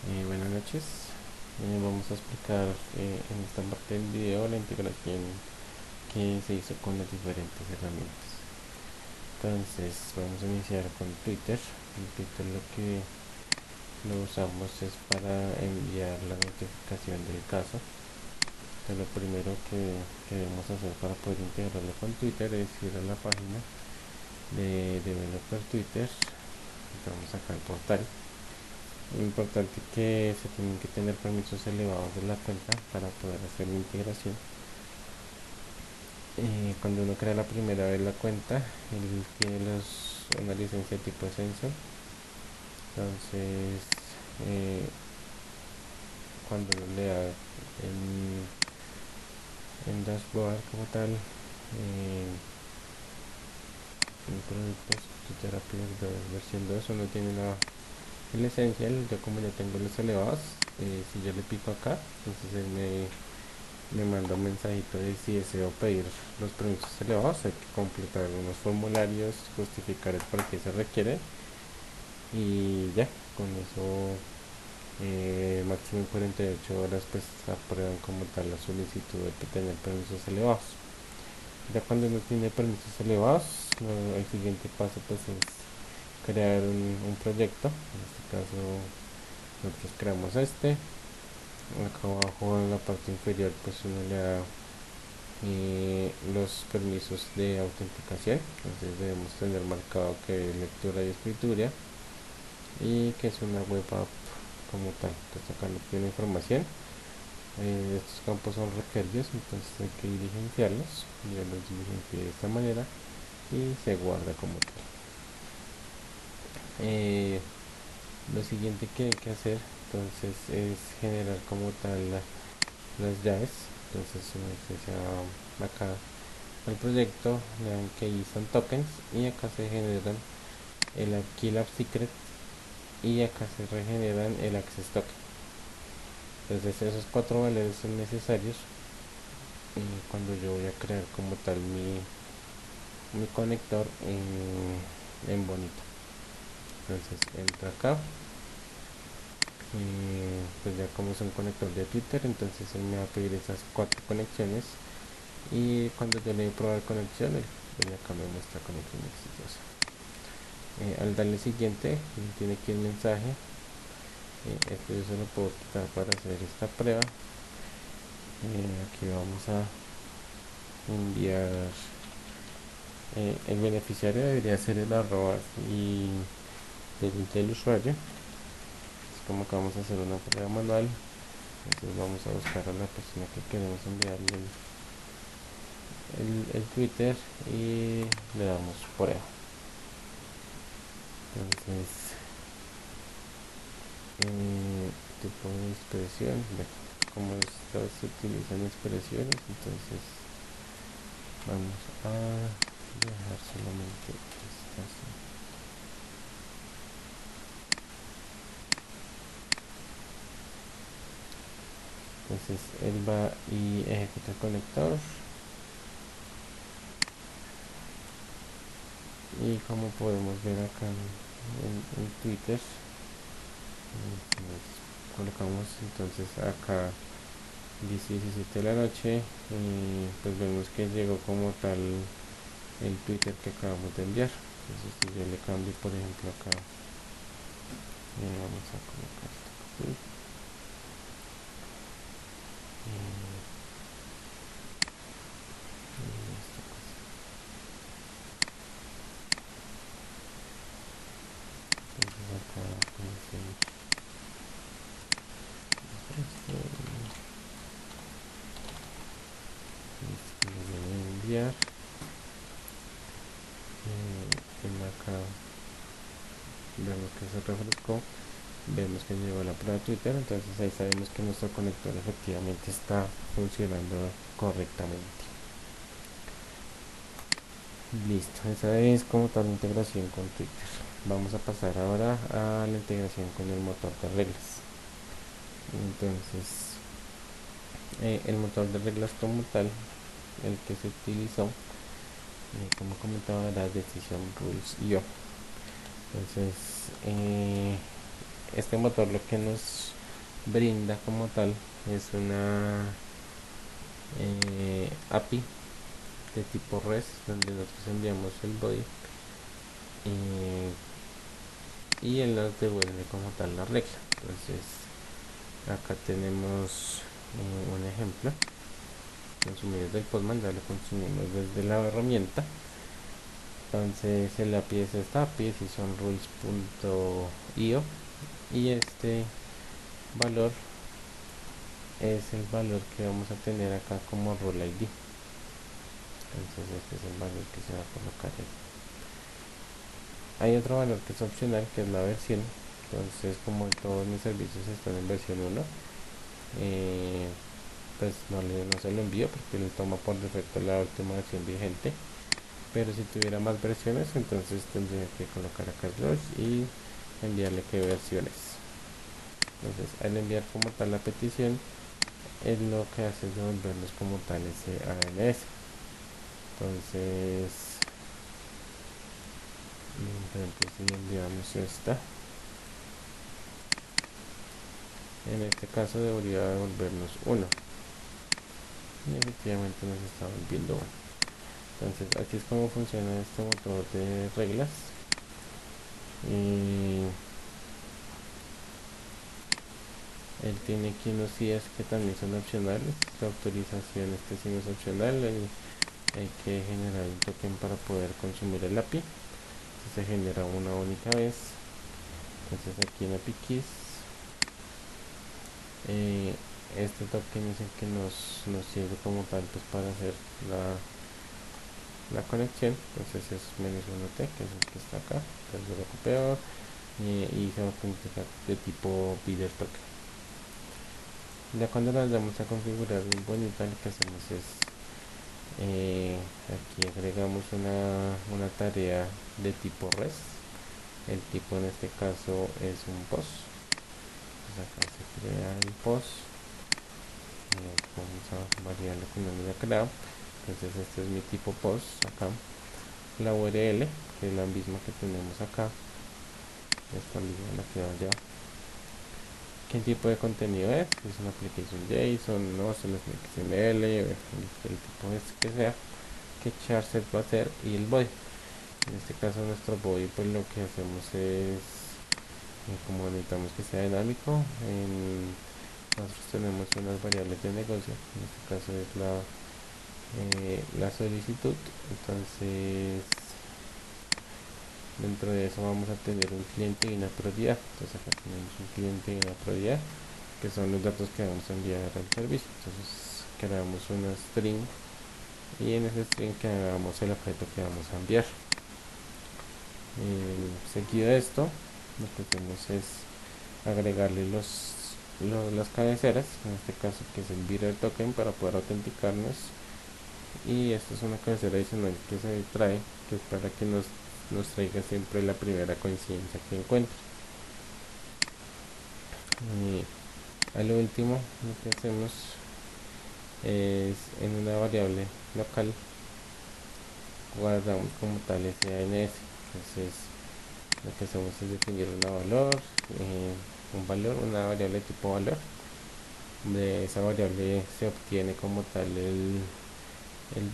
Buenas noches. Vamos a explicar en esta parte del video la integración que se hizo con las diferentes herramientas. Entonces vamos a iniciar con Twitter. En Twitter lo que lo usamos es para enviar la notificación del caso. Entonces lo primero que debemos hacer para poder integrarlo con Twitter es ir a la página de Developer Twitter. Entramos acá al portal. Importante que se tienen que tener permisos elevados de la cuenta para poder hacer la integración. Cuando uno crea la primera vez la cuenta, él tiene una licencia tipo Essential. Entonces, cuando uno le da en dashboard como tal, en productos, Twitter Appear 2, versión 2, uno tiene el Essential. Yo como ya tengo los elevados, si yo le pico acá, entonces él me manda un mensajito de si deseo pedir los permisos elevados. Hay que completar unos formularios, justificar el por qué se requiere y ya, con eso máximo en 48 horas pues aprueban como tal la solicitud de que tener permisos elevados. Ya cuando uno tiene permisos elevados, el siguiente paso pues es crear un proyecto. En este caso nosotros creamos acá abajo en la parte inferior pues uno le da los permisos de autenticación. Entonces debemos tener marcado que es lectura y escritura y que es una web app como tal. Entonces acá no tiene información. Estos campos son requeridos, entonces hay que diligenciarlos. Yo los diligencié de esta manera y se guarda como tal. Lo siguiente que hay que hacer entonces es generar como tal las llaves. Entonces acá al proyecto, le dan que son tokens y acá se generan el Key Secret y acá se regeneran el Access Token. Entonces esos cuatro valores son necesarios cuando yo voy a crear como tal mi conector en Bonito. Entonces entro acá, pues ya como es un conector de Twitter, entonces él me va a pedir esas cuatro conexiones y cuando yo le doy probar conexión, pues acá me muestra conexión exitosa. Al darle siguiente tiene que ir mensaje. Esto yo se lo puedo quitar para hacer esta prueba. Aquí vamos a enviar, el beneficiario debería ser el arroba y del usuario. Es como que vamos a hacer una prueba manual. Entonces vamos a buscar a la persona que queremos enviarle el Twitter y le damos prueba. Entonces tipo de expresión, como estas se utilizan expresiones, entonces vamos a dejar solamente estas. Entonces él va y ejecuta el conector y como podemos ver acá en Twitter, colocamos entonces acá 17 de la noche y pues vemos que llegó como tal el Twitter que acabamos de enviar. Entonces si yo le cambio por ejemplo acá, vamos a colocar esto aquí, entonces acá dice listo, lo voy a enviar. Acá vemos que se refrescó, vemos que llegó la prueba de Twitter, entonces ahí sabemos que nuestro conector efectivamente está funcionando correctamente. Listo, esa es como tal la integración con Twitter. Vamos a pasar ahora a la integración con el motor de reglas. Entonces el motor de reglas como tal, el que se utilizó, como comentaba, era Decision Rules IO. Entonces este motor lo que nos brinda como tal es una API de tipo REST, donde nosotros enviamos el body y él nos devuelve como tal la regla. Entonces acá tenemos un ejemplo. Consumir del Postman, ya lo consumimos desde la herramienta. Entonces el API es esta API, si son rules.io, y este valor es el valor que vamos a tener acá como role ID. Entonces este es el valor que se va a colocar ahí. Hay otro valor que es opcional, que es la versión. Entonces, como todos mis servicios están en versión 1, pues no se lo envío porque él toma por defecto la última versión vigente. Pero si tuviera más versiones, entonces tendría que colocar acá slash y enviarle qué versiones. Entonces, al enviar como tal la petición, él lo que hace es devolvernos como tal ese ANS. Entonces, por ejemplo, si enviamos esta, en este caso debería devolvernos 1 y efectivamente nos está volviendo 1. Entonces, así es como funciona este motor de reglas. Y él tiene aquí unos IAs que también son opcionales. La autorización este sí no es opcional. Hay que generar un token para poder consumir el API. Se genera una única vez. Entonces aquí en API Keys, este token es el que nos sirve como tal pues para hacer la conexión. Entonces es -1t, que es el que está acá. Entonces lo recupero y se autentica de tipo Bidder token. Ya cuando las vamos a configurar bien bonita, lo que hacemos es aquí agregamos una tarea de tipo REST. El tipo en este caso es un post. Entonces acá se crea el post, vamos a variarlo con nombre de creado. Entonces este es mi tipo post acá. La URL, que es la misma que tenemos acá, esta misma la que va allá. ¿Qué tipo de contenido es? Es una aplicación JSON, no es una XML, el tipo es que sea, que charset va a ser, y el body. En este caso nuestro body, pues lo que hacemos es, como necesitamos que sea dinámico, nosotros tenemos unas variables de negocio. En este caso es la solicitud. Entonces dentro de eso vamos a tener un cliente y una prioridad. Entonces acá tenemos un cliente y una prioridad, que son los datos que vamos a enviar al servicio. Entonces creamos una string y en ese string creamos el objeto que vamos a enviar. Seguido de esto, lo que hacemos es agregarle las cabeceras, en este caso que es el Bidder token, para poder autenticarnos. Y esta es una cabecera adicional que se trae, que es para que nos traiga siempre la primera coincidencia que encuentre. A lo último, lo que hacemos es en una variable local guardamos como tal ese ANS. Entonces lo que hacemos es definir una variable tipo valor. De esa variable se obtiene como tal el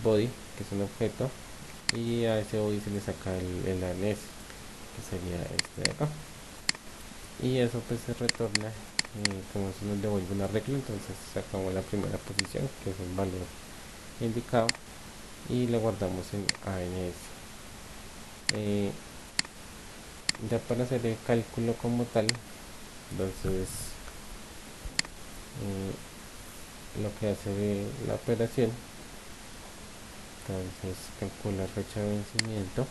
body, que es un objeto, y a ese body se le saca el ANS, que sería este de acá, y eso pues se retorna, como eso nos devuelve una regla. Entonces sacamos la primera posición, que es el valor indicado, y lo guardamos en ANS. Ya para hacer el cálculo como tal, entonces lo que hace la operación, entonces calcular fecha de vencimiento.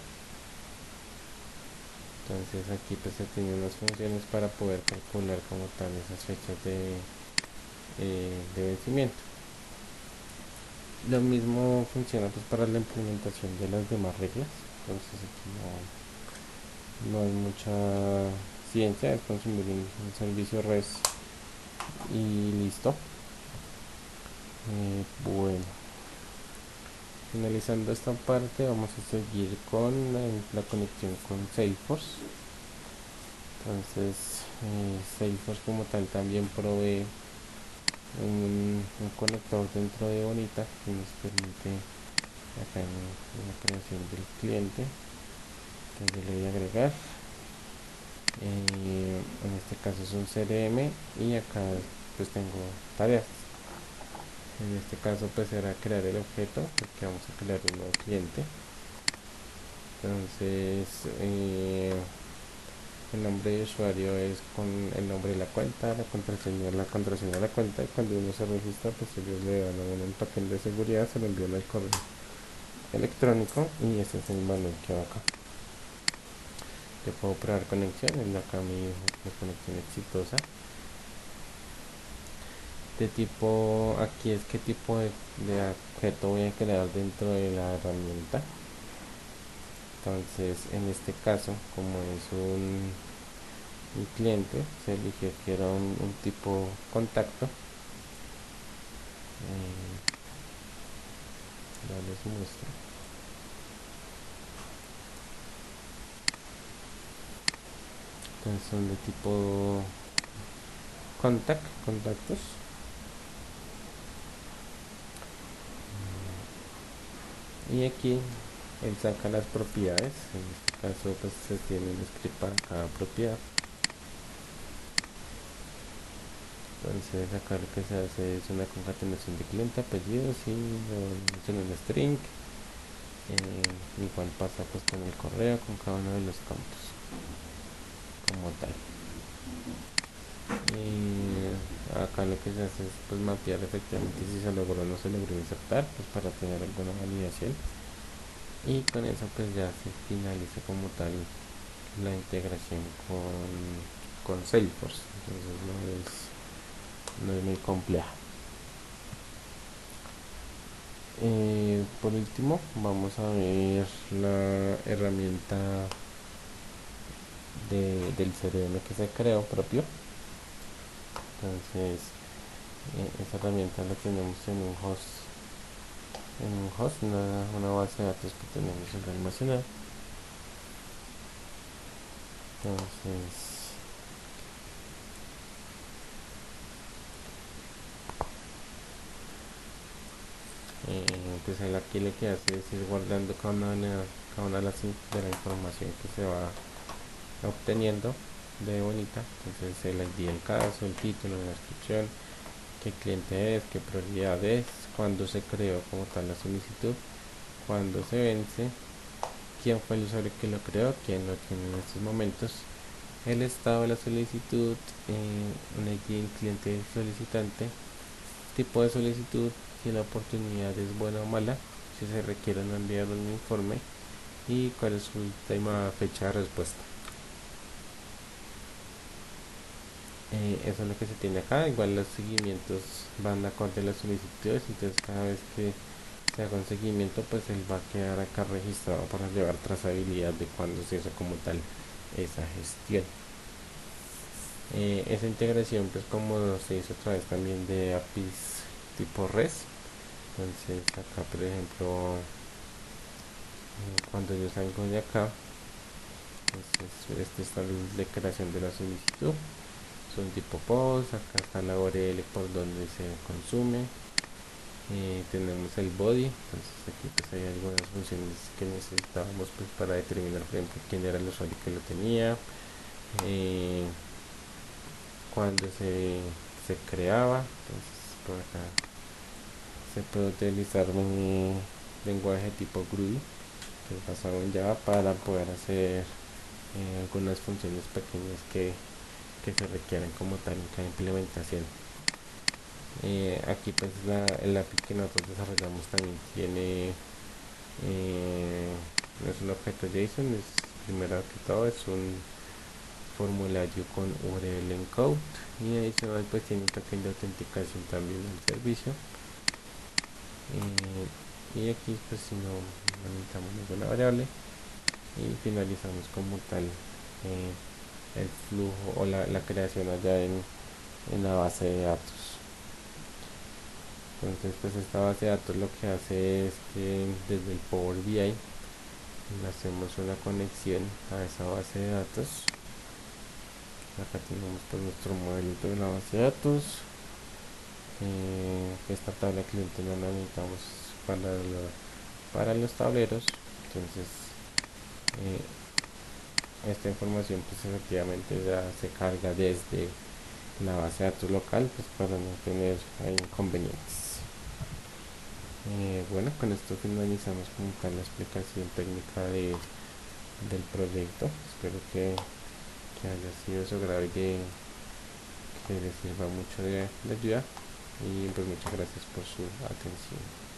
Entonces aquí pues se tienen unas funciones para poder calcular como tal esas fechas de vencimiento. Lo mismo funciona pues para la implementación de las demás reglas. Entonces aquí no hay mucha ciencia, es consumir un servicio REST y listo. Bueno, finalizando esta parte, vamos a seguir con la conexión con Salesforce. Entonces Salesforce como tal también provee un conector dentro de Bonita que nos permite acá en la creación del cliente, que yo le voy a agregar. En este caso es un CRM y acá pues tengo tareas. En este caso pues será crear el objeto porque vamos a crear un nuevo cliente. Entonces el nombre de usuario es con el nombre de la cuenta, la contraseña de la cuenta, y cuando uno se registra pues ellos le dan a uno un token de seguridad, se lo envían al correo electrónico y ese es el manual que va acá. Yo puedo probar conexión, acá mi conexión exitosa. De tipo, aquí es qué tipo de objeto voy a crear dentro de la herramienta. Entonces en este caso, como es un cliente, se eligió que era un tipo contacto. Ya les muestro. Entonces son de tipo contactos. Y aquí él saca las propiedades. En este caso pues se tiene un script para cada propiedad. Entonces acá lo que se hace es una concatenación de cliente, apellido, sí, en un string. Igual pasa pues con el correo, con cada uno de los campos como tal. Y acá lo que se hace es pues mapear efectivamente si se logró o no se logró insertar, pues para tener alguna validación. Y con eso pues ya se finaliza como tal la integración con Salesforce. Entonces no es muy compleja. Por último vamos a ver la herramienta del CRM que se creó propio. Entonces esa herramienta la tenemos en un host, una base de datos que tenemos almacenada. Entonces pues él aquí lo que hace es ir guardando cada una de la información que se va obteniendo de Bonita. Entonces el ID del caso, el título, la descripción, qué cliente es, qué prioridad es, cuándo se creó como tal la solicitud, cuándo se vence, quién fue el usuario que lo creó, quién lo tiene en estos momentos, el estado de la solicitud, un ID del cliente solicitante, tipo de solicitud, si la oportunidad es buena o mala, si se requiere no enviar un informe y cuál es su última fecha de respuesta. Eso es lo que se tiene acá. Igual los seguimientos van acorde a las solicitudes, entonces cada vez que se haga un seguimiento pues él va a quedar acá registrado para llevar trazabilidad de cuándo se hizo como tal esa gestión. Esa integración pues como se hizo a través también de APIs tipo REST. Entonces acá por ejemplo cuando yo salgo de acá, entonces esta es la declaración de la solicitud, son tipo post, acá está la URL por donde se consume, tenemos el body, entonces aquí pues hay algunas funciones que necesitábamos pues para determinar por ejemplo quién era el usuario que lo tenía, eh, cuando se creaba. Entonces por acá se puede utilizar un lenguaje tipo Groovy que es basado en Java para poder hacer algunas funciones pequeñas que se requieren como tal en cada implementación. Aquí pues el API que nosotros desarrollamos también tiene no es un objeto JSON, es primero que todo es un formulario con URL encode y adicional pues tiene un token de autenticación también del servicio. Y aquí pues si no necesitamos ninguna variable y finalizamos como tal el flujo o la creación allá en la base de datos. Entonces pues esta base de datos lo que hace es que desde el Power BI hacemos una conexión a esa base de datos Acá tenemos pues nuestro modelito de la base de datos. Esta tabla cliente no la necesitamos para los tableros. Entonces esta información pues efectivamente ya se carga desde la base de datos local, pues para no tener inconvenientes. Bueno, con esto finalizamos como tal la explicación técnica del proyecto. Espero que haya sido de su agrado y que les sirva mucho de ayuda. Y pues muchas gracias por su atención.